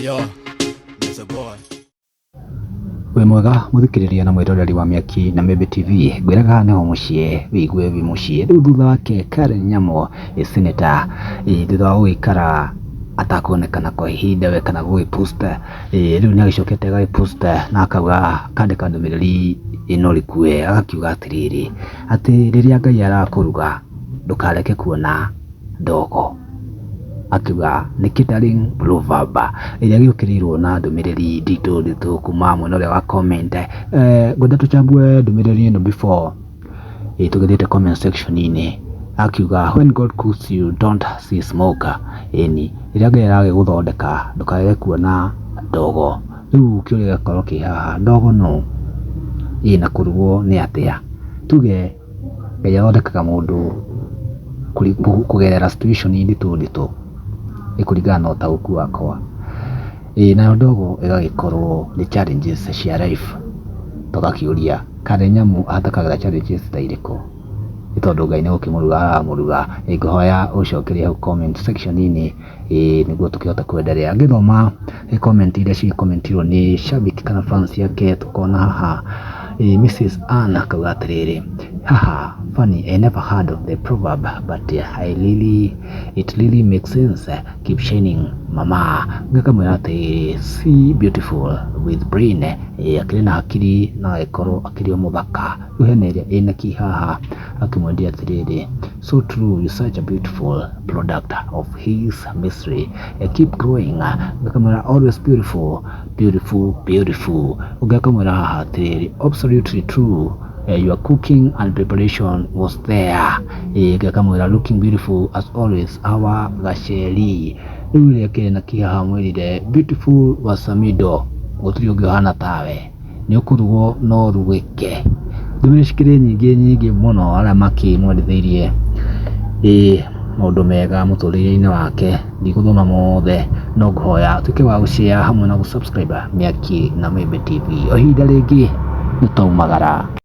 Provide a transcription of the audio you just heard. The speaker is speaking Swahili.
Yo, there's a boy. We mwega muthikiriria na mwiroreri wa Miaki na Mebe TV gwiraga neho mucie wigue wi mucie riu thutha wake Karen Nyamu senator thutha wa gwikara atakuonekana kwa ihinda we kana gwiposta riu ni agicokete agaiposta na akauga kandika ndumiriri ino rikue agakiuga atiriri ati riria Ngai arakuruga ndukareke kuona ndogo akiuga ni Kidaring proverb iria giukirirwo na ndumiriri nditu kuma mwena uria wa comment ngwenda tuchambue ndumiriri ino before tugithite comment section ini akiuga when God cooks you don't see smoke eni iria Ngai aragiguthondeka ndukareke kuona ndogo riu kiuria gakorwo ki haha ndogo no ina kurugwo ni atia tuge Ngai athondekaga mundu kugerera situation nditu ikuringana na utaũku wakwa nayo ndogo igagikorwo ni challenges cia life tugakiuria Karen Nyamu atakagira challenges ta iriku ni tondu Ngai ni gukimuruga aramuruga ngũhoya ucokerie hau comment section ini niguo tukihota kwendelea ngithoma comment iria ci commentirwo ni shabiki kana fans yake tukona haha Mrs. Anna akauga atiriri haha funny I never heard of the proverb but it really makes sense keep shining mama ngakamwira ati see beautiful with brain akiri na hakiri na ekoro akiri muthaka uhene iria ina kihaha akimwendia atiriri so true you such a beautiful product of his mystery keep growing ngakamwira always beautiful ugakamwira haha atiriri absolutely true your cooking and preparation was there gakamwira looking beautiful as always our gasheri ule yake na kihaha mwirire beautiful wasamido gutiri ungi hana tawe ni ukurugwo no rugike ndumishikire nyingi muno ara maki mwendithirie maundu mega muturire-ini wake ndiguthoma mothe no nguhoya tuke wa gushare hamwe na gusubscribe Miaki na Mebe TV o hinda ringi nitaumagara.